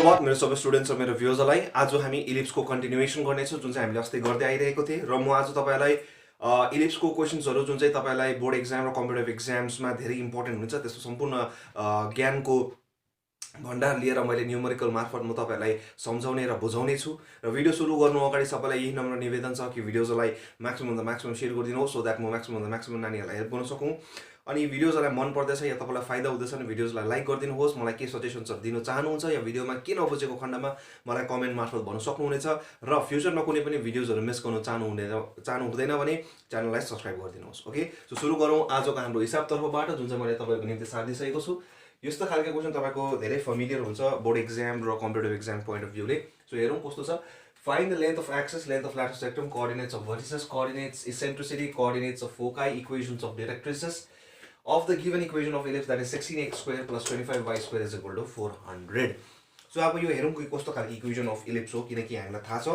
सुप्रभात मेरो सबै स्टुडेन्ट्स र मेरो भ्युजरलाई आज हामी इलिप्सको कन्टिन्युएसन गर्नेछौँ जुन चाहिँ हामीले अस्ति गर्दै आइरहेको थिए र म आज तपाईलाई इलिप्सको क्वेशन्सहरु जुन चाहिँ तपाईलाई बोर्ड एक्जाम र कम्पिटिटिभ एक्जाम्समा धेरै इम्पोर्टेन्ट हुन्छ त्यस्तो सम्पूर्ण ज्ञानको भण्डार लिएर मैले न्युमेरिकल मार्फत म तपाईलाई सम्झाउने र बुझाउने छु र भिडियो सुरु गर्नु अगाडि सबैलाई यही नम्र निवेदन छ कि भिडियोजलाई म्याक्सिमम भन्दा म्याक्सिमम शेयर गरिदिनुहोस् सो दैट म म्याक्सिमम भन्दा म्याक्सिमम नानीहरुलाई हेल्प गर्न सकौं अनि भिडियोजलाई मन पर्दैछ या तपाईलाई फाइदा हुँदैछ भने भिडियोजलाई लाइक गरिदिनुहोस् मलाई के सजेसन्सहरु दिन चाहनुहुन्छ या भिडियोमा के नबुझेको खण्डमा मलाई कमेन्ट मार्फत भन्न सक्नुहुनेछ र फ्युचरमा कुनै पनि भिडियोजहरु मिस गर्न चाहनुहुँदैन भने च्यानललाई सब्स्क्राइब गरिदिनुहोस् ओके सो सुरु गरौँ आजको हाम्रो हिसाब तर्फबाट जुन चाहिँ मैले तपाईको निम्ति सार्दिसकेको छु यस्तो खालको क्वेशन तपाईको धेरै फ्यामिलियर हुन्छ बोर्ड एक्जाम र कम्पिटिटिभ एक्जाम पोइन्ट अफ भ्यूले सो हेरौँ कस्तो छ Find the length of axis, length of lattice rectum, coordinates of vertices, coordinates eccentricity, coordinates of foci, equations of directrices of the given equation of ellipse that is 16x square plus 25y square is equal to 400. So अब यो हेरौँ कि कस्तो खालको equation of ellipse हो किनकि हामीलाई थाहा छ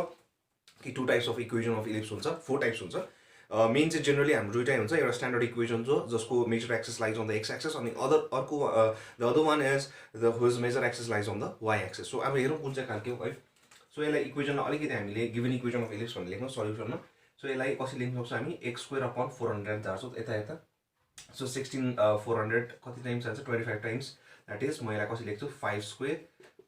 कि two types of equation of ellipse हुन्छ फोर टाइप्स हुन्छ मेन चाहिँ जनरली हाम्रो दुईटै हुन्छ एउटा स्ट्यान्डर्ड इक्वेसन हो जसको major axis lies on the X axis अनि अर्को the other one is the whose major axis lies on the Y axis so अब हेरौँ कुन चाहिँ खालको है सो यसलाई इक्वेसनमा अलिकति हामीले गिवन इक्वेसन अफ इलिप्स भनेर लेख्नु सल्युसनमा सो यसलाई कसरी लेख्न सक्छौँ हामी x स्क्वायर अपॉन 400 झार्छौँ यता यता सो 16 400 कति टाइम्स आउँछ 25 टाइम्स दैट इज म यसलाई कसरी लेख्छु 5 square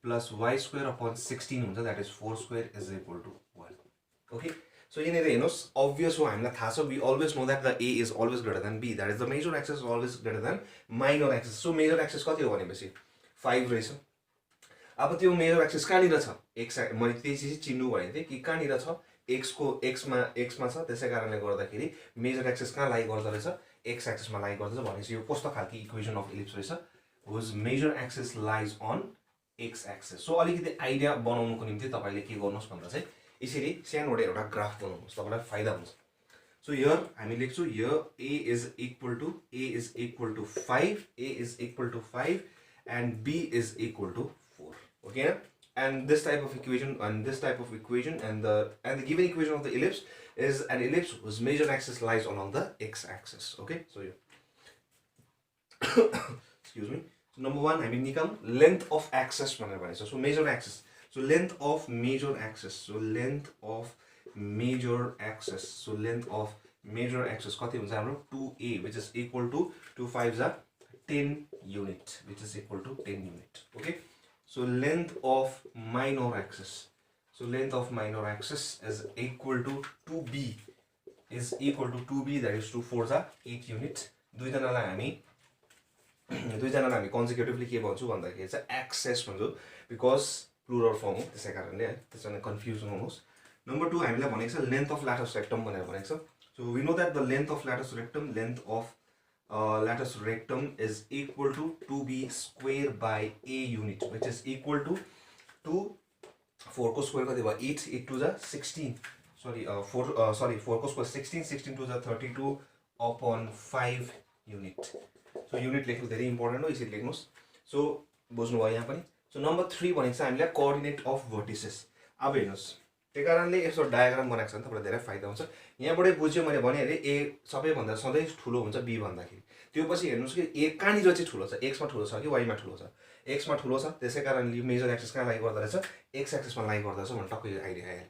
plus y square upon 16 हुन्छ that is 4 square is equal to 1 okay so यहाँनिर हेर्नुहोस् अब्भियस हो हामीलाई थाहा छ we always know that the a is always greater than b that is the major axis always greater than minor axis so major axis कति हो भनेपछि 5 रहेछ अब त्यो मेजर एक्सिस कहाँनिर छ x मैले त्यसै चिन्नु भनेको थिएँ कि कहाँनिर छ x को x मा छ त्यसै कारणले गर्दाखेरि मेजर एक्सिस कहाँ लाई गर्दो रहेछ x एक्सिसमा लाई गर्दछ भनेपछि यो कस्तो खालको इक्वेसन अफ इलिप्स रहेछ whose major axis lies on x axis so अलिकति आइडिया बनाउनुको निम्ति तपाईले के गर्नुहोस् भन्दा चाहिँ यसरी सानो एउटा ग्राफ बनाउनुहोस् तपाईलाई फाइदा हुन्छ सो हियर हामी लेख्छौँ here a is equal to 5 a is equal to 5 and b is equal to 4 okay and this type of equation and the given equation of the ellipse is an ellipse whose major axis lies along the x axis okay so excuse me so number 1 I mean निकाल्नु length of axis भनेर भनिन्छ so major axis so length of major axis कति हुन्छ हाम्रो 2a which is equal to 2 5s are 10 unit which is equal to 10 unit okay so length of minor axis is equal to 2b that is 2 4s are 8 unit दुईजनालाई हामी consecutively के भन्छौ भन्दाखेरि चाहिँ access भन्छौ बिकज प्लुरल फर्म हो त्यसै कारणले है त्यसैले कन्फ्युज नहुनुहोस् नम्बर 2 हामीलाई भनेको छ लेन्थ अफ ल्याटिस रेक्टम भनेर भनेको छ so we know that the length of latus rectum is equal to 2b square by a unit which is equal to 4 को स्क्वायर कति भयो 8 2 जा 16 4 को स्क्वायर 16 2 जा 32 upon 5 unit so unit लेख्नु धेरै इम्पोर्टेन्ट हो यसरी लेख्नुस् सो बुझ्नु भयो यहाँ पनि सो नम्बर 3 भनेको छ हामीलाई कोअर्डिनेट अफ भर्टिसेस अब हेर्नुस् त्यही कारणले यसो डायग्राम बनाएको छ भने तपाईलाई धेरै फाइदा हुन्छ यहाँबाटै बुझ्यो मैले भने अरे a सबैभन्दा सधैँ ठुलो हुन्छ b भन्दाखेरि त्यो पछि हेर्नुस् कि a कहाँनिर चाहिँ ठुलो छ x मा ठुलो छ कि y मा ठुलो छ x मा ठुलो छ त्यसै कारणले मेजर एक्सिस कहाँ लाई गर्दो रहेछ x एक्सिसमा लाई गर्दो रहेछ भने टक्कै आइडिया आयो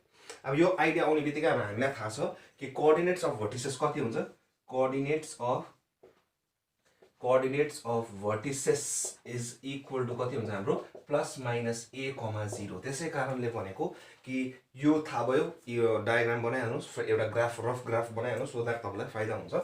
अब यो आइडिया आउने बित्तिकै अब हामीलाई थाहा छ कि कोअर्डिनेट्स अफ भर्टिसेस कति हुन्छ coordinates of vertices is equal to कति हुन्छ हाम्रो प्लस माइनस a, 0 त्यसै कारणले भनेको कि यो थाहा भयो यो डायग्राम बनाइहाल्नुस् एउटा रफ ग्राफ बनाइहाल्नुस् सो दैट तपाईलाई फाइदा हुन्छ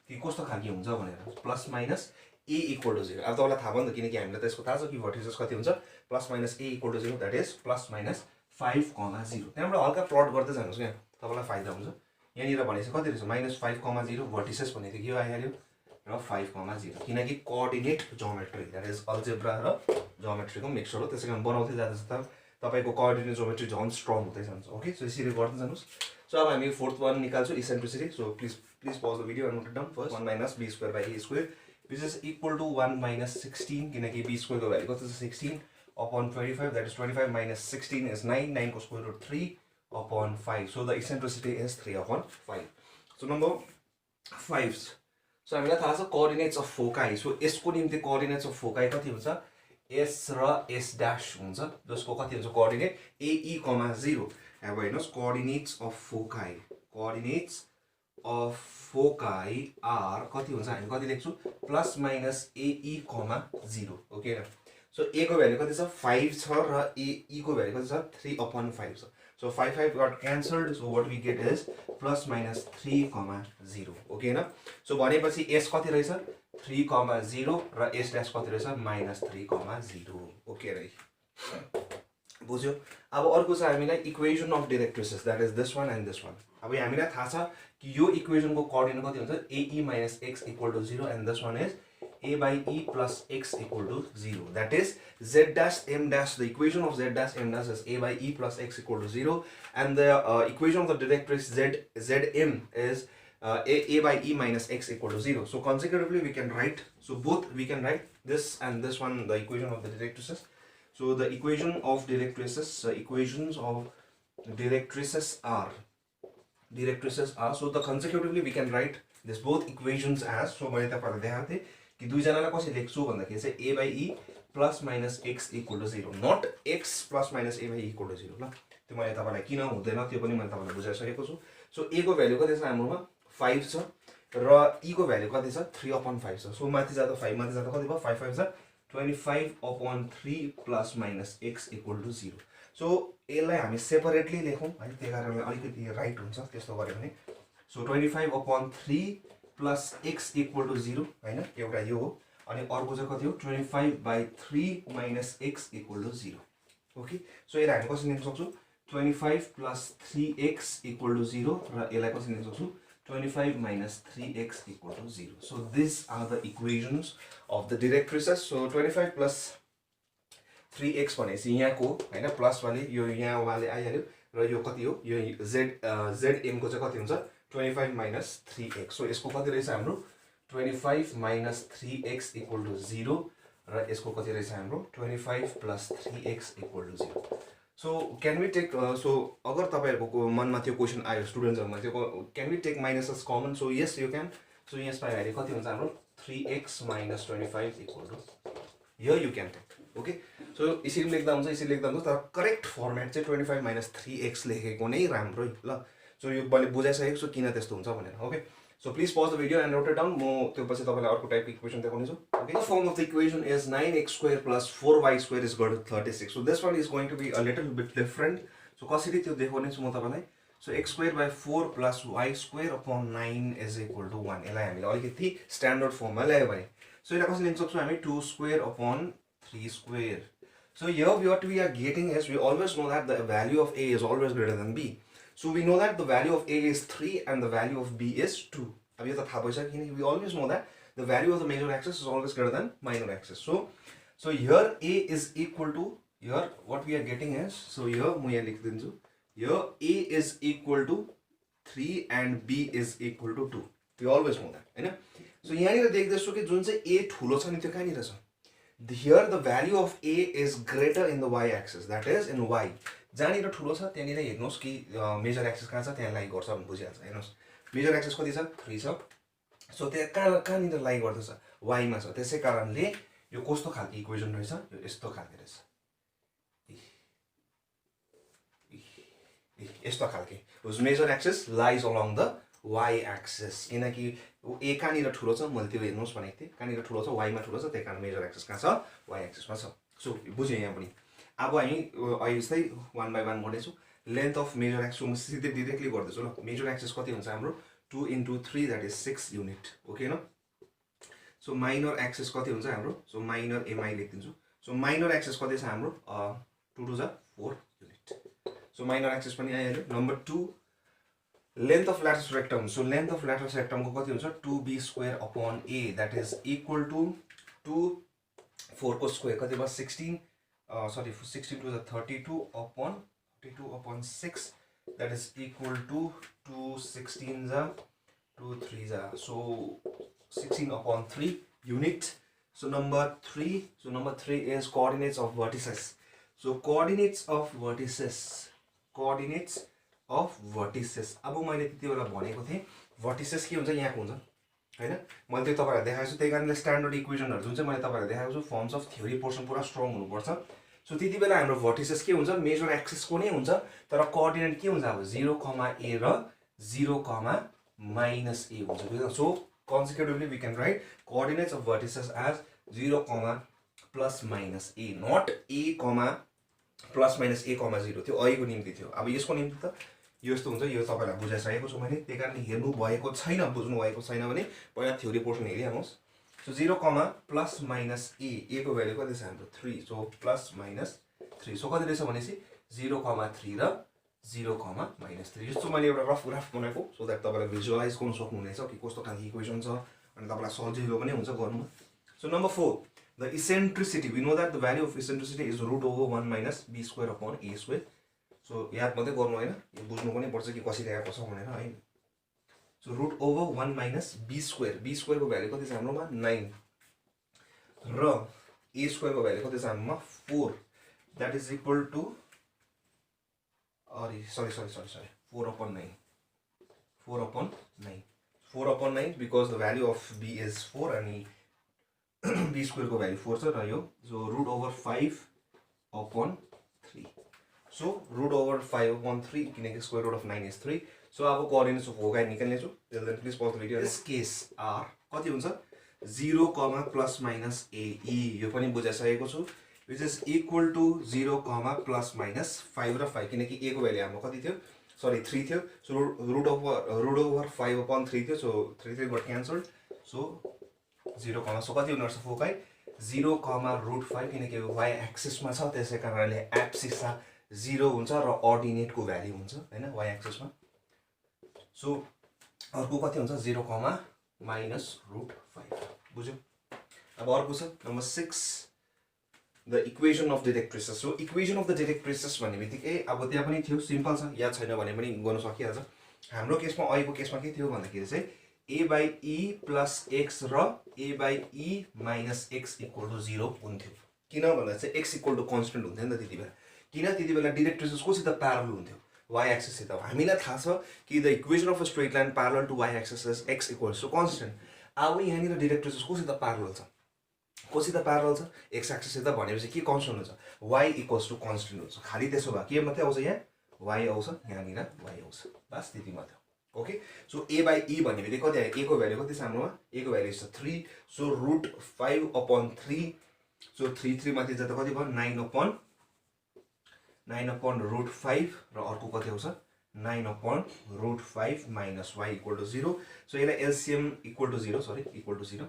कि कस्तो खालको हुन्छ भनेर plus minus a equal to 0 अब तपाईलाई थाहा भयो नि त किनकि हामीलाई त्यसको थाहा छ कि भर्टिसेस कति हुन्छ plus minus a equal to 0 that is plus minus 5, 0 त्यहाँबाट हल्का प्लट गर्दै जानुस् क्या तपाईलाई फाइदा हुन्छ यहाँनिर भनेको कति रहेछ माइनस 5, 0 भर्टिसेस भनेको के आइहाल्यो र 5, 0 किनकि coordinate geometry that is algebra र ज्योमेट्रीको मिक्सचर हो त्यसैकारण बनाउँदै जाँदा तपाईको कोअर्डिनेट ज्योमेट्री झन् स्ट्रङ हुँदै जान्छ ओके सो यसरी गर्दै जानुस् सो अब हामी फोर्थ वान निकाल्छौँ eccentricity so please pause the video and note it down first 1 minus b square by a square which is equal to 1 minus 16 किनकि b स्क्वायर को भ्यालु कति छ 16 upon 25 that is 25 minus 16 is 9 को square root 3 upon 5 so the eccentricity is 3 upon 5 so number 5 So हामीलाई थाहा छ coordinates of foci so यसको निम्ति कोअर्डिनेट्स अफ फोकाई कति हुन्छ S र S dash हुन्छ जसको कति हुन्छ कोअर्डिनेट AE, 0 अब हेर्नुस् कोअर्डिनेट्स अफ फोकाई आर कति हुन्छ हामी कति लेख्छौं प्लस माइनस AE, 0 ओके न सो A को भ्यालु कति छ 5 छ र AE को भ्यालु कति छ 3/5 छ so 5 got cancelled so what we get is plus minus 3, 0 okay न सो भनेपछि S कति रहेछ 3, 0 र S dash कति रहेछ minus 3, 0 ओके रे बुझ्यो अब अर्को छ हामीलाई equation of directrices that is this one and this one अब हामीलाई थाहा छ कि यो इक्वेसनको कोअर्डिनेट कति हुन्छ AE minus x equal to 0 and this one is A by E plus x equal to 0 that is Z dash M dash the equation of Z dash M dash is A by E plus x equal to 0 and the equation of the directrix ZM is A by E minus x equal to 0 so consecutively we can write so both we can write this and this one the equation of the directrices so the equation of directrices equations of directrices are so the consecutively we can write this both equations as so मैले तपाईहरुलाई देखाउँथे कि दुई जनालाई कसरी लेख्छु भन्दाखेरि चाहिँ A by E plus minus x equal to 0 not x plus minus A by E equal to 0 ल त्यो मैले तपाईलाई किन हुँदैन त्यो पनि मैले तपाईलाई बुझाइसकेको छु सो A को भ्यालु कति छ हाम्रोमा 5 छ र E को भ्यालु कति छ 3/5 छ सो माथि जाँदा 5 माथि जाँदा कति भयो 5 5 छ 25/3 plus minus x equal to 0 so यसलाई हामी सेपरेटली लेखौं है त्यही कारणले अलिकति राइट हुन्छ त्यस्तो गर्यो भने so 25/3 plus x equal to 0 हैन एउटा यो हो अनि अर्को चाहिँ कति हो 25/3 minus x equal to 0 okay so यसलाई हामी कसरी लेख्न सक्छौं 25 plus 3x equal to 0 र यसलाई कसरी लेख्न सक्छौं 25 minus 3x equal to 0 so these are the equations of the directrices so 25 plus 3x भनेपछि यहाँको हैन प्लस वाले यो यहाँ वाले आइहाल्यो र यो कति हो यो ZM को चाहिँ कति हुन्छ 25 minus 3x so यसको कति रहेछ हाम्रो 25 minus 3x equal to 0 र यसको कति रहेछ हाम्रो 25 plus 3x equal to 0 so can we take so अगर तपाईहरुको मनमा त्यो क्वेशन आयो स्टुडेन्ट्सहरुमा त्यो can we take minuses common so yes you can so यसमा हेरे कति हुन्छ हाम्रो 3x minus 25 equal to here you can take okay so यसरी लेख्दा हुन्छ तर करेक्ट फर्मेट चाहिँ 25 minus 3x लेखेको नै राम्रो ल सो यो मैले बुझाइसकेको छु किन त्यस्तो हुन्छ भनेर okay so please pause the video and note it down म त्यो पछि तपाईलाई अर्को टाइपको इक्वेसन देखाउने छु okay the form of the equation is 9x² plus 4y² is equal to 36 so this one is going to be a little bit different so कसरी त्यो देखाउने छु म तपाईलाई so x² by 4 plus y² upon 9 is equal to 1 यसलाई हामीले अलिकति standard फर्ममा ल्यायो भने सो यसलाई कसरी लेख्न सक्छौं हामी 2² upon 3² so here what we are getting is we always know that the value of a is always greater than b so we know that the value of a is 3 and the value of b is 2 अब यो त थाहा भइसक्यो किन we always know that the value of the major axis is always greater than minor axis so here a is equal to here what we are getting is so here म यहाँ लेखिदिन्छु here a is equal to 3 and b is equal to 2 we always know that हैन so यहाँ निर देख्दैछु कि जुन चाहिँ a ठुलो छ नि त्यो कहाँनिर छ here the value of a is greater in the y axis that is in y जहाँनिर ठुलो छ त्यहाँनिर हेर्नुस् कि मेजर एक्सिस कहाँ छ त्यहाँ लाई गर्छ भन्ने बुझिहाल्छ हेर्नुस् मेजर एक्सिस कति छ 3 छ सो त्यहाँ कहाँनिर लाई गर्दछ y मा छ त्यसै कारणले यो कस्तो खालको इक्वेसन रहेछ यो यस्तो खालको रहेछ यस्तो खालको whose major axis lies along the y axis किनकि a कहाँनिर ठुलो छ मैले त्यो हेर्नुस् भनेको थिएँ कहाँनिर ठुलो छ y मा ठुलो छ त्यही कारण मेजर एक्सिस कहाँ छ y एक्सिस मा छ सो बुझ्यो यहाँ पनि अब हामी अहिले चाहिँ 1 by 1 गर्दैछौँ लेन्थ अफ मेजर एक्सिस म सिधै डाइरेक्टली गर्दैछु ल मेजर एक्सिस कति हुन्छ हाम्रो 2 into 3 that is 6 unit okay न सो माइनर एक्सिस कति हुन्छ हाम्रो सो माइनर एमआई लेख्दिन्छु सो माइनर एक्सिस कति छ हाम्रो 2 to 4 unit so minor axis पनि आइहाल्यो number 2 length of latus rectum so length of latus rectum को कति हुन्छ 2b² upon a that is equal to 2 4 को स्क्वायर कति भयो 16 16 to the 32 upon 6 that is equal to 2 16 2 3 so 16 upon 3 unit so number 3 is coordinates of vertices so coordinates of vertices अब मैले त्यति बेला भनेको थिएँ vertices के हुन्छ यहाँको हुन्छ हैन मैले त्यो तपाईहरुलाई देखाएको छु त्यही कारणले स्ट्यान्डर्ड इक्वेसनहरु जुन चाहिँ मैले तपाईहरुलाई देखाएको छु फर्म्स अफ थ्योरी पोर्सन पुरा स्ट्रङ हुनुपर्छ सो त्यति बेला हाम्रो भर्टिसेस के हुन्छ मेजर एक्सिसको नै हुन्छ तर कोअर्डिनेट के हुन्छ अब 0, a र 0, -a हुन्छ so consecutively we can write coordinates of vertices as 0, plus minus a, not a, plus minus a, 0 त्यो अहिलेको निम्ति थियो अब यसको निम्ति त यो यस्तो हुन्छ यो तपाईलाई बुझाइसकेको छु मैले त्यही कारणले हेर्नु भएको छैन बुझ्नु भएको छैन भने पहिला थ्योरी पोर्सन हेरिहाल्नुस् सो 0, plus minus a को भ्यालु कति छ हाम्रो 3 सो plus minus 3 सो कति रहेछ भनेपछि 0, 3 र 0, -3 यस्तो मैले एउटा रफ ग्राफ बनाएको सो दैट तपाईलाई भिजुअलाइज गर्न सक्नुहुनेछ कि कस्तो खालको इक्वेसन छ अनि तपाईलाई सजिलो पनि हुन्छ गर्नु so number 4 the eccentricity we know that the value of eccentricity is root over 1 minus b square upon a square so याद मात्रै गर्नु हैन यो बुझ्नु पनि पर्छ कि कसरी आएको छ भनेर हैन so root over 1 minus b square को भ्यालु कति छ हाम्रोमा 9 र a square को भ्यालु कति छ हाम्रोमा 4 that is equal to sorry 4 upon 9 4 upon 9 because the value of b is 4 and b square को value 4 छ र यो so root over 5 upon 3 so root over 5 upon 3 किनकि square root of 9 is 3 so अब coordinates of होगाइ निकाल्ने छु then please pause the video this case r कति हुन्छ 0, plus minus a यो पनि बुझाइसकेको छु which is equal to 0, plus minus 5 र 5 किनकि a को भ्यालु हाम्रो कति थियो sorry 3 थियो so root over 5 upon 3 थियो so 3 got cancelled so 0, so कति हुन सक्छ फोकाइ 0, root 5 किनकि y एक्सिस मा छ त्यसै कारणले एब्सिस 0 हुन्छ र अर्डिनेट को भ्यालु हुन्छ हैन y एक्सिस मा सो अर्को कति हुन्छ 0, minus root 5 बुझ्यौ अब अर्को छ number 6 the equation of directrices so equation of the directrices भन्ने बित्तिकै अब त्यहाँ पनि थियो सिम्पल छ याद छैन भने पनि गर्न सकिहाल्छ हाम्रो केसमा अहिलेको केसमा के थियो भन्दाखेरि चाहिँ a by e plus x र a by e minus x equal to 0 हुन्थ्यो किन भन्दा चाहिँ x equal to constant हुन्थ्यो नि त त्यति बेला किन त्यति बेला directrices कोसित प्यारलल हुन्थ्यो y axis सित हामीलाई थाहा छ कि the equation of a straight line parallel to y axis is x equals to constant अब यहाँ नि directrices कोसित प्यारलल छ कोसित प्यारलल छ x एक्सिस सित भनेपछि के कन्स्टेन्ट हुन्छ y इक्वल्स टु कन्स्टेन्ट हुन्छ खाली त्यसो भए के मात्रै आउँछ यहाँ y आउँछ यहाँ निर y आउँछ बस त्यति मात्र okay so a by e भन्ने बित्तिकै कति आयो a को भ्यालु कति छ हाम्रोमा a को भ्यालु छ 3 सो root 5 upon 3 सो 3 माथि जाँदा कति भयो 9 upon root 5 र अर्को कति आउँछ 9 upon root 5 minus y equal to 0 so यसलाई LCM equal to 0 sorry equal to 0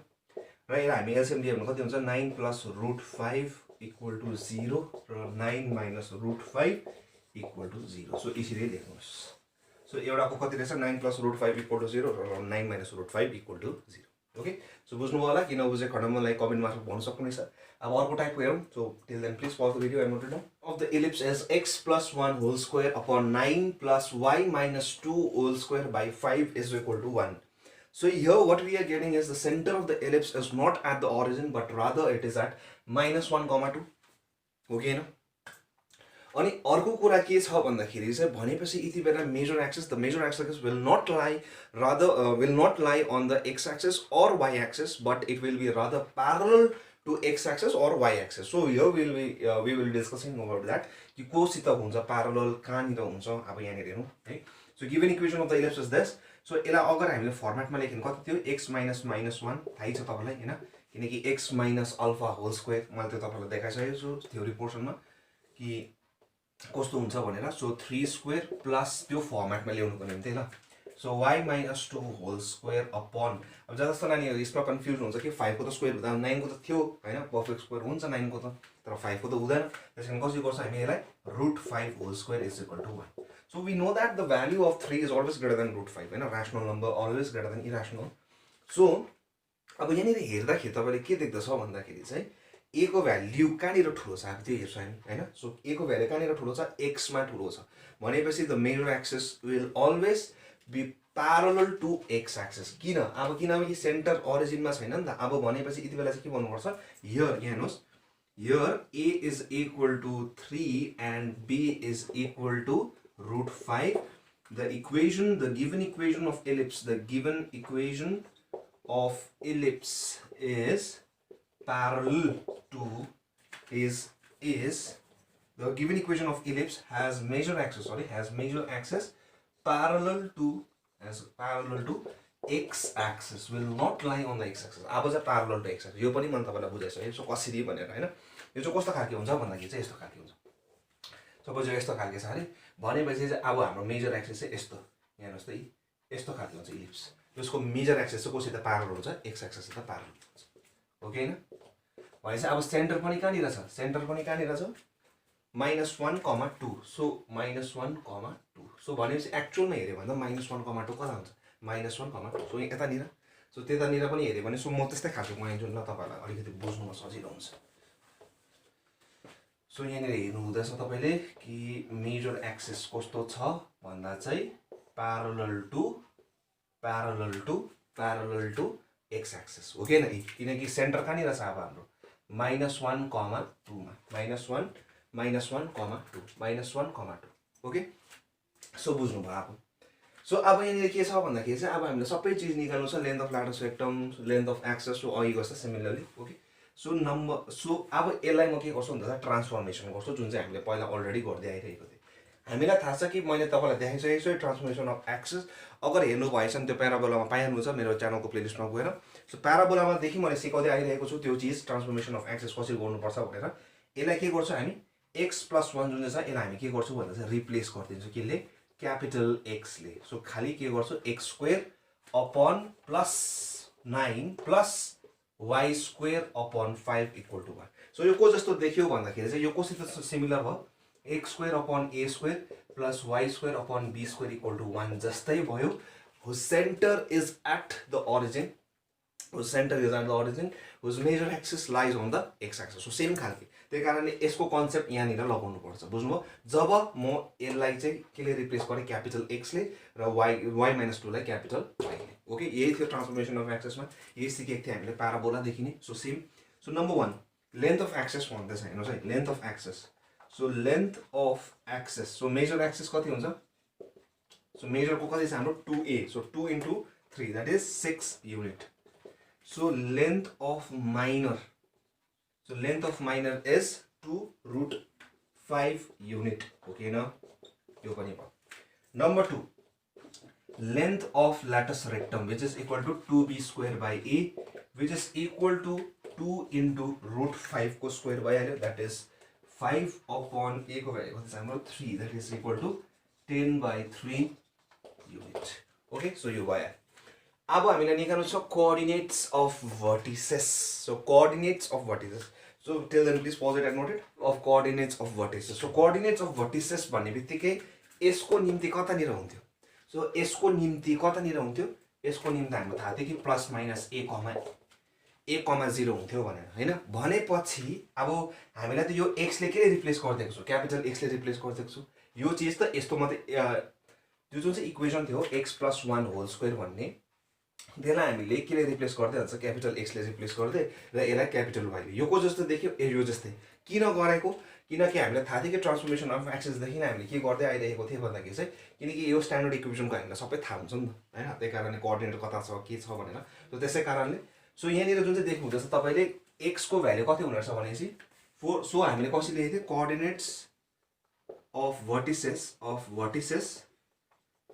र यसलाई हामी LCM दियो भने कति हुन्छ 9 plus root 5 equal to 0 र 9 minus root 5 equal to 0 so यसरी लेख्नुस् सो एउटाको कति रहेछ 9 plus root 5 equal to 0 र 9 minus root 5 equal to 0 okay so बुझ्नुभयो होला किन बुझे खण्डमा मलाई कमेन्ट मार्फत भन्न सक्नुहुनेछ अब अर्को टाइपको हेरौँ so till then please pause the video and note down of the ellipse as x plus 1 whole square upon 9 plus y minus 2 whole square by 5 is equal to 1 so here what we are getting is the center of the ellipse is not at the origin but rather it is at minus 1, 2 okay न अनि अर्को कुरा के छ भन्दाखेरि चाहिँ भनेपछि यति बेला major axis the major axis will not lie on the x axis or y axis but it will be rather parallel to x axis or y axis so here we will be discussing about that कि कोसित हुन्छ parallel कहाँनिर हुन्छ अब यहाँनिर हेरौँ है so given equation of the ellipse is this so यसलाई अगर हामीले फर्मेटमा लेख्नु कति थियो x minus 1 थाहै छ तपाईलाई हैन किनकि x minus alpha whole square मैले त्यो तपाईलाई देखाइसकेको छु थ्योरी पोर्सनमा कि कस्तो हुन्छ भनेर सो 3 स्क्वायर प्लस त्यो फर्मेटमा ल्याउनुको निम्ति ल so y minus 2 whole square upon अब जस्तो नानीहरु यसमा कन्फ्युज हुन्छ कि 5 को त स्क्वायर हुँदा 9 को त थियो हैन परफेक्ट स्क्वायर हुन्छ 9 को त तर 5 को त हुँदैन त्यसैले कसरी गर्छ हामी यसलाई √5 whole square is equal to 1 so we know that the value of 3 is always greater than √5 हैन rational number always greater than irrational so अब यहाँनिर हेर्दाखेरि तपाईले के देख्दछ भन्दाखेरि चाहिँ a को भ्यालु कहाँनिर ठुलो छ अब त्यो हेर्छु हामी हैन सो a को भ्यालु कहाँनिर ठुलो छ x मा ठुलो छ भनेपछि the major axis will always be parallel to x axis किन अब किनभने सेन्टर ओरिजिन मा छैन नि त अब भनेपछि यति बेला चाहिँ के भन्नुपर्छ हियर यहाँ हेर्नुस् here a is equal to 3 and b is equal to √5 the given equation of ellipse the given equation of ellipse is parallel to is the given equation of ellipse has major axis parallel to x axis will not lie on the x axis. अब चाहिँ parallel to x axis यो पनि मैले तपाईलाई बुझाइसके so कसरी भनेर हैन यो चाहिँ कस्तो खालको हुन्छ भन्दाखेरि चाहिँ यस्तो खालको हुन्छ सपोज यो यस्तो खालको छ अरे भनेपछि चाहिँ अब हाम्रो मेजर एक्सिस चाहिँ यस्तो यहाँ हेर्नुस् त यस्तो खालको हुन्छ इलिप्स यसको मेजर एक्सिस चाहिँ कोसित प्यारलल हुन्छ एक्स एक्सिससित प्यारलल हुन्छ ओके हैन भनेपछि अब सेन्टर पनि कहाँनिर छ -1, 2 सो -1, 2 सो भनेपछि एक्चुअलमा हेर्यो भन्दा -1, 2 कता हुन्छ -1, 2 सो यतानिर सो त्यतानिर पनि हेर्यो भने सो म त्यस्तै खालको बनाइदिन्छु ल तपाईलाई अलिकति बुझ्नुमा सजिलो हुन्छ सो यहाँनिर हेर्नु हुँदैछ तपाईले कि मेजर एक्सिस कस्तो छ भन्दा चाहिँ parallel to x axis हो के न किनकि सेन्टर कहाँनिर छ अब हाम्रो -1, 2 मा -1, -2 ओके सो बुझ्नु भयो अब सो अब यहाँनिर के छ भन्दाखेरि चाहिँ अब हामीले सबै चीज निकाल्नु छ length of latus rectum length of axis so अघि गर्छ सिमिलरली ओके सो अब यसलाई म के गर्छु भन्दा ट्रान्सफर्मेसन गर्छु जुन चाहिँ हामीले पहिला अलरेडी गर्दै आइरहेको थिए हामीलाई थाहा छ कि मैले तपाईलाई देखाइसकेको छु ट्रान्सफर्मेसन अफ एक्सिस अगर हेर्नु भएछ भने त्यो प्याराबोलामा पाइहाल्नुहुन्छ मेरो च्यानलको प्लेलिस्टमा गएर सो प्याराबोलामा देखि मैले सिकाउँदै आइरहेको छु त्यो चीज ट्रान्सफर्मेसन अफ एक्सिस कसरी गर्नुपर्छ भनेर यसलाई के गर्छौं हामी x+1 जुन चाहिँ छ यसलाई हामी के गर्छौं भन्दा चाहिँ रिप्लेस गरिदिन्छौं केले क्यापिटल x ले सो खाली के गर्छौं x² upon +9 plus y² upon 5 equal to 1 so यो को जस्तो देखियो भन्दाखेरि चाहिँ यो कोसित सिमिलर भयो x² upon a² plus y² upon b² equal to 1 जस्तै भयो whose center is at the origin whose major axis lies on the x axis so same खालके त्यही कारणले यसको कन्सेप्ट यहाँनिर लगाउनु पर्छ बुझ्नुभयो जब म यसलाई चाहिँ केले रिप्लेस गरे क्यापिटल x ले र y-2 लाई क्यापिटल y ले ओके यही थियो ट्रान्सफर्मेसन अफ एक्सिसमा यही सिकेको थिए हामीले प्याराबोला देखिने so same so number 1 length of axis भन्दै छ हेर्नुस् है length of axis so length of axis so major axis कति हुन्छ सो मेजर को कति छ हाम्रो 2a so 2 into 3 that is 6 unit so length of minor is 2√5 unit okay na यो पनि भयो number 2 length of lattice rectum which is equal to 2b² by a which is equal to 2 into √5 को square भइहाल्यो that is 5 upon a को value कति छ हाम्रो 3 that is equal to 10/3 unit okay so यो भयो अब हामीले निकाल्नु छ coordinates of vertices so coordinates of vertices so tell them please pause it and note it of coordinates of vertices so coordinates of vertices भन्ने बित्तिकै यसको निम्ति कतानिर हुन्थ्यो सो यसको निम्ति कतानिर हुन्थ्यो यसको निम्ति हाम्रो थाहा थियो कि +-a, 0 हुन्थ्यो भनेर हैन भनेपछि अब हामीलाई त यो x ले के रिप्लेस गर्दिएको छु क्यापिटल x ले रिप्लेस गर्दिएको छु यो चीज त यस्तो मात्रै त्यो जुन चाहिँ इक्वेसन थियो x+1 होल स्क्वायर भन्ने त्यसलाई हामीले के ले रिप्लेस गर्दै हुन्छ क्यापिटल x ले रिप्लेस गर्दै र यसलाई क्यापिटल y ले यो को जस्तो देखियो यो जस्तै किन गरेको किनकि हामीलाई थाहा थियो कि ट्रान्सफर्मेसन अफ एक्सिस देखि नै हामीले के गर्दै आइरहेको थियो भन्दाखेरि चाहिँ किनकि यो स्ट्यान्डर्ड इक्वेसनको हामीलाई सबै थाहा हुन्छ नि त हैन त्यही कारणले कोअर्डिनेट कता छ के छ भनेर सो त्यसै कारणले सो यहाँनिर जुन चाहिँ देख्नु हुँदैछ तपाईले x को भ्यालु कति हुने रहेछ भनेपछि 4 सो हामीले कसरी लेखेको थियौ coordinates of vertices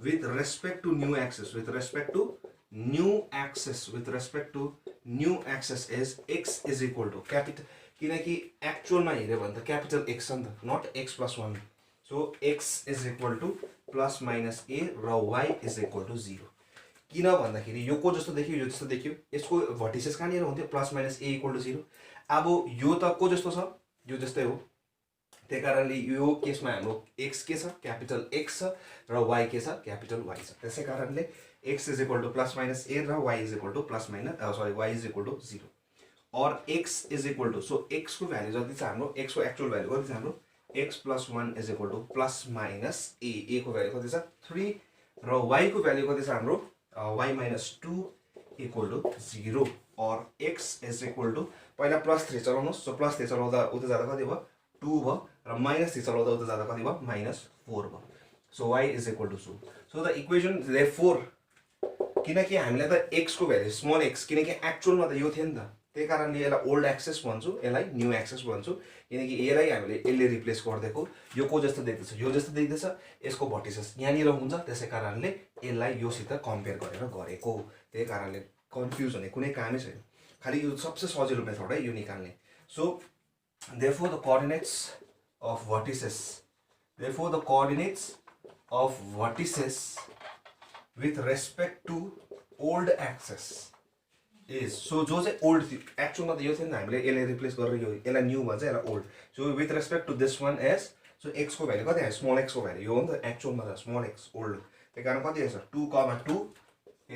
with respect to new axis with respect to new axis is x is equal to capital किनकि एक्चुअलमा हेर्यो भने त क्यापिटल x छ नि त not x+1 so x is equal to +-a र y is equal to 0 किन भन्दाखेरि यो को जस्तो देखियो यो जस्तो देखियो यसको vertices कहाँनिर हुन्थ्यो +-a equal to 0 अब यो त को जस्तो छ यो जस्तै हो त्यही कारणले यो केसमा हाम्रो x के छ क्यापिटल x छ र y के छ क्यापिटल y छ त्यसै कारणले x is equal to +-a र y is equal to y is equal to 0 और x is equal to so x को भ्यालु जति छ हाम्रो x को एक्चुअल भ्यालु कति छ हाम्रो x+1 is equal to +-a को भ्यालु कति छ 3 र y को भ्यालु कति छ हाम्रो y-2 equal to 0 और x is equal to पहिला +3 चलाउनुस् सो +3 चलाउँदा उता जाँदा कति भयो 2 भयो र -3 चलाउँदा उता जाँदा कति भयो -4 भयो so y is equal to 2 so the equation therefore किनकि हामीलाई त x को भ्यालु स्मल x किनकि एक्चुअलमा त यो थियो नि त त्यही कारणले यसलाई ओल्ड एक्सेस भन्छु यसलाई न्यू एक्सेस भन्छु किनकि यसलाई हामीले यसले रिप्लेस गरिदिएको यो को जस्तो देख्दैछ यो जस्तो देख्दैछ यसको भर्टिसेस यहाँनिर हुन्छ त्यसै कारणले यसलाई योसित कम्पेयर गरेर गरेको त्यही कारणले कन्फ्युज हुने कुनै कामै छैन खालि यो सबसे सजिलो मेथड है यो निकाल्ने so therefore the coordinates of vertices with respect to old axis is so जो चाहिँ ओल्ड थियो एक्चुअलमा त यो थियो नि हामीले यसले रिप्लेस गरेर यो यसलाई न्यू भन्छ यसलाई old so with respect to this one as so X को भ्यालु कति आयो स्मल एक्स को भ्यालु यो हो नि त एक्चुअलमा त स्मल एक्स ओल्ड त्यही कारण कति आएछ 2,2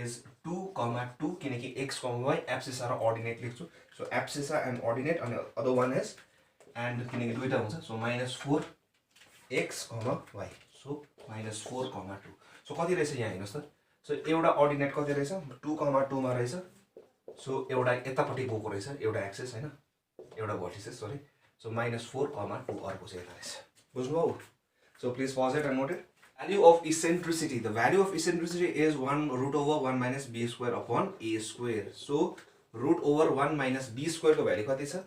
is 2,2 किनकि x, y एब्सिसा र अर्डिनेट लेख्छु सो एब्सिसा एन्ड अर्डिनेट अनि अदर वान इज एन्ड किनकि दुईटा हुन्छ so -4x, y so -4,2 so कति रहेछ यहाँ हेर्नुहोस् त सो एउटा अर्डिनेट कति रहेछ 2,2 मा रहेछ सो एउटा यतापट्टि गएको रहेछ एउटा एक्सेस हैन एउटा भर्टिसेस सरी सो -4,2 अर्को चाहिँ यता रहेछ बुझ्नुभयो so please pause it and note it value of eccentricity the value of eccentricity is 1√1 minus b square upon a square so √1 minus b square को value कति छ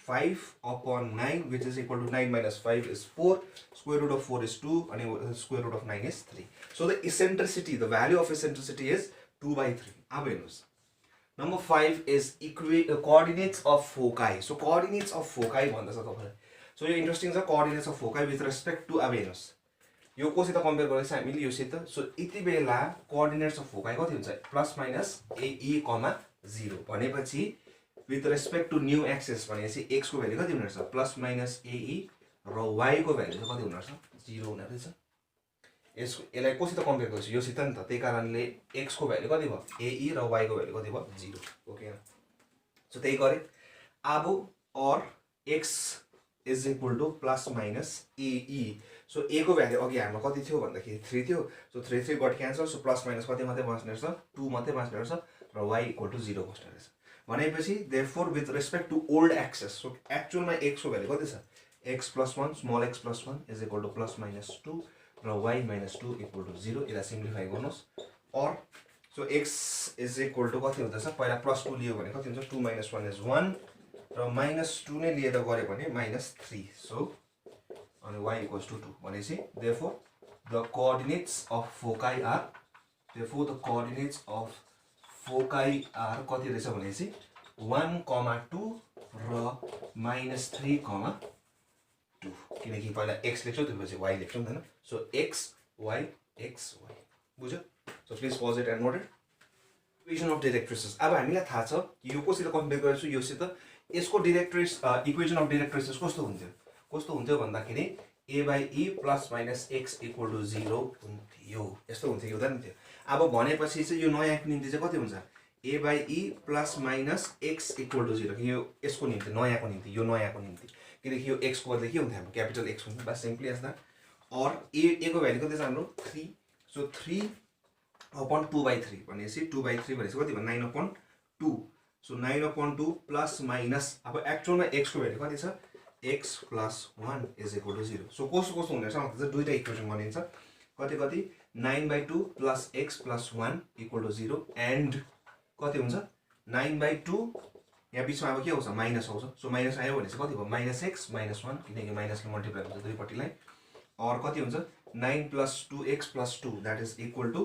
5/9 which is equal to 9 minus 5 is 4 square root of 4 is 2 and square root of 9 is 3 so the eccentricity the value of eccentricity is 2/3 अब हेर्नुस् number 5 is coordinates of foci so coordinates of foci भन्दैछ तपाईलाई so यो interesting छ coordinates of foci with respect to अब हेर्नुस् यो कोसित compare गरेछ हामीले योसित सो यति बेला कोअर्डिनेट्स अफ फोकाइ कति हुन्छ प्लस माइनस AE, 0 भनेपछि with respect to new axes भनेपछि x को भ्यालु कति हुने रहेछ प्लस माइनस AE र y को भ्यालु चाहिँ कति हुने रहेछ 0 हुने रहेछ यसलाई कोसित कम्पेयर गरेछ योसित नि त त्यही कारणले x को भ्यालु कति भयो AE र y को भ्यालु कति भयो 0 ओके सो त्यही गरे अब और x is equal to plus minus AE so a को भ्यालु अघि हाम्रो कति थियो भन्दाखेरि 3 थियो so 3 got cancel so plus minus कति मात्रै बस्ने रहेछ 2 मात्रै बस्ने रहेछ र y इक्वल टु 0 बस्ने रहेछ भनेपछि therefore with respect to old axes so एक्चुअलमा x को भ्यालु कति छ x + 1 small x + 1 is equal to plus minus 2 र y - 2 इक्वल टु 0 यसलाई सिम्प्लिफाई गर्नुस् और so x is equal to कति हुँदैछ पहिला +2 लियो भने कति हुन्छ 2 - 1 इज 1 र -2 नै लिएर गरे भने -3 so and y equals to 2 भनेपछि therefore the coordinates of foci are कति रहेछ भनेपछि 1,2 र -3,2 किनकि पहिला x लेख्छौ त्यसपछि y लेख्छौ हैन सो x y बुझ्यो so please pause it and note it equation of directrices अब हामीलाई थाहा छ यो कोसित कम्पेयर गर्छु योसित यसको डाइरेक्ट्रिस इक्वेसन अफ डाइरेक्ट्रिसेस कस्तो हुन्थ्यो भन्दाखेरि a/e plus minus x equal to 0 हुन्थ्यो यस्तो हुन्थ्यो यो त नि थियो अब भनेपछि चाहिँ यो नयाँको निम्ति चाहिँ कति हुन्छ a/e plus minus x equal to 0 यो यसको निम्ति नयाँको निम्ति यो नयाँको निम्ति किनकि यो x को बदले के हुन्थ्यो हाम्रो क्यापिटल x हुन्थ्यो बस सिम्पली एज दैट और a को भ्यालु कति छ हाम्रो 3 सो 3/2/3 भनेपछि 2/3 भनेपछि कति भयो 9/2 सो 9/2 प्लस माइनस अब एक्चुअलमा x को भ्यालु कति छ x + 1 is equal to 0 so कस्तो हुने रहेछ मतलब दुईटा इक्वेसन बनिन्छ कति 9/2 plus x + 1 equal to 0 and कति हुन्छ 9/2 यहाँ बीचमा अब के आउँछ माइनस आउँछ सो माइनस आयो भने चाहिँ कति भयो -x - 1 किनकि माइनसले मल्टिप्लाई हुन्छ दुईपट्टिलाई और कति हुन्छ 9 + 2x + 2 that is equal to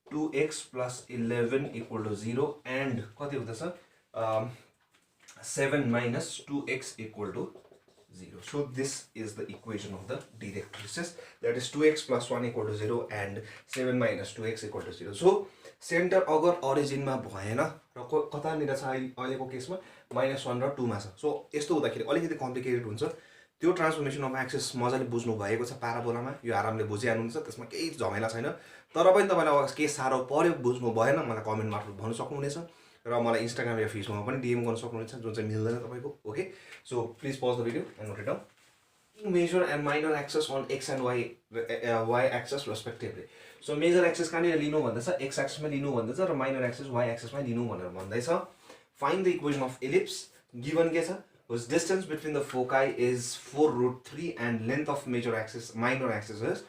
2x + 11 equal to 0 and कति हुँदैछ 7 - 2x equal to 0 so this is the equation of the directrices that is 2x + 1 equal to 0 and 7 - 2x equal to 0 so centre अगर origin मा भएन र कतानिर छ अहिलेको केसमा -1 र 2 मा छ सो यस्तो हुँदाखेरि अलिकति कम्प्लिकेटेड हुन्छ त्यो ट्रान्सफर्मेसन अफ एक्सेस मजाले बुझ्नु भएको छ प्याराबोलामा यो आरामले बुझिहाल्नुहुन्छ त्यसमा केही झमेला छैन तर पनि तपाईलाई के सारो पर्यो बुझ्नु भएन मलाई कमेन्ट मार्फत भन्न सक्नुहुनेछ र मलाई इन्स्टाग्राम या फेसबुकमा पनि डीएम गर्न सक्नुहुन्छ जुन चाहिँ मिल्दैन तपाईको okay so please pause the video and note it down major and minor axes on x and y axes respectively so major axes कहाँनिर लिनु भन्दैछ x एक्सेसमा लिनु भन्दैछ र माइनर एक्सेस y एक्सेसमा लिनु भनेर भन्दैछ find the equation of ellipse given के छ whose distance between the foci is 4√3 and length of major axis minor axis is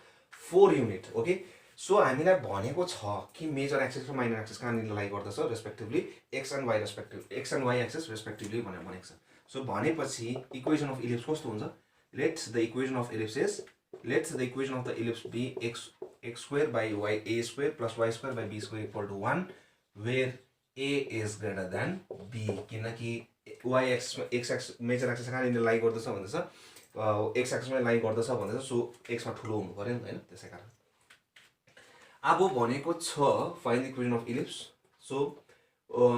4 unit okay सो हामीलाई भनेको छ कि मेजर एक्सिस र माइनर एक्सिस कहाँनिर लाई गर्दछ respectively X and Y axis respectively भनेर भनेको छ. सो भनेपछि इक्वेसन अफ इलिप्स कस्तो हुन्छ? Let's the equation of the ellipse be x square by y a square plus y square by b square equal to 1 where a is greater than b. किनकि y x major axis कहाँनिर लाई गर्दछ भन्दैछ, x एक्सिसमा लाई गर्दछ भन्दैछ. So x मा ठुलो हुनु पर्यो नि हैन, त्यसै कारण. अब भनेको छ find the equation of ellipse. So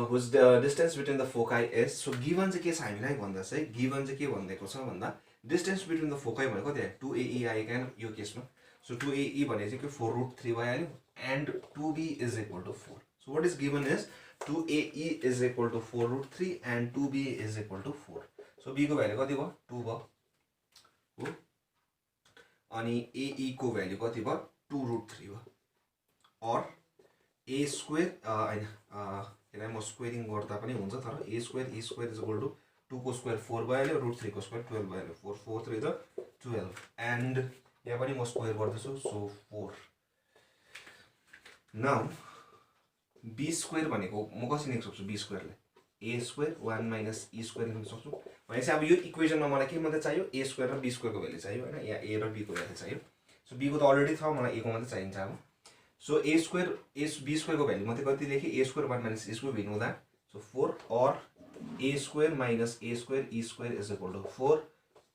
whose the distance between the foci is. So given चाहिँ के छ हामीलाई भन्दा चाहिँ गिवन चाहिँ के भनिदिएको छ भन्दा डिस्टेन्स बिट्विन द फोकाई भनेको कति आयो 2AE आएको हैन यो केसमा. सो 2AE भने चाहिँ के 4√3 भइहाल्यो and 2B is equal to 4. So what is given is 2AE is equal to 4√3 and 2B is equal to 4. So B को भ्यालु कति भयो 2 भयो हो, अनि AE को भ्यालु कति भयो 2√3 भयो. और a स्क्वायर हैन यसलाई म स्क्वेयरिङ गर्दा पनि हुन्छ, तर a square e square is equal to 2 को स्क्वायर 4 भइहाल्यो, √3 को स्क्वायर 12 भइहाल्यो. 4 4 3 त 12 एन्ड यहाँ पनि म स्क्वायर गर्दैछु. सो 4. नाउ b स्क्वायर भनेको म कसरी लेख्न सक्छु b स्क्वायरलाई a square 1 minus e square लेख्न सक्छु. भनेपछि अब यो इक्वेसनमा मलाई के मात्रै चाहियो a स्क्वायर र b स्क्वायरको भ्यालु चाहियो हैन, यहाँ a र b को भ्यालु चाहियो. सो b को त अलरेडी छ, मलाई a को मात्रै चाहिन्छ. अब so a square b square को भ्यालु मात्रै कति लेखेँ a square 1 minus e square भिन्नु हुँदा. सो 4 और a square minus a square e square is equal to 4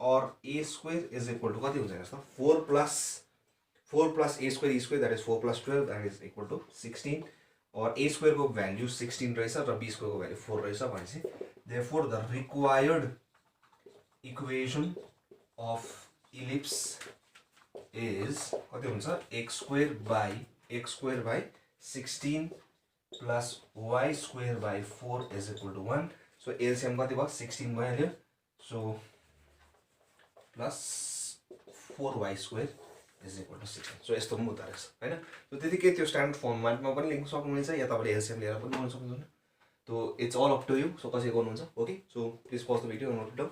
और a स्क्वायर इज इक्वल टु कति हुन्छ हेर्नुस् त 4 plus a square e square that is 4 plus 12 that is equal to 16 or a square को भ्यालु 16 रहेछ र b स्क्वायर को भ्यालु 4 रहेछ. भनेपछि therefore the required equation of ellipse is कति हुन्छ x square by 16 plus y square by 4 is equal to 1. So LCM कति भयो 16 भइहाल्यो. So plus 4y square is equal to 16. So यस्तो मुद्दा रहेछ हैन. सो त्यतिकै त्यो स्ट्यान्डर्ड फर्मेटमा पनि लेख्न सक्नुहुन्छ या तपाईले एलसीएम लिएर पनि गर्न सक्नुहुन्छ. तो it's all up to you. So कसरी गर्नुहुन्छ. Okay, so please pause the video and note it down.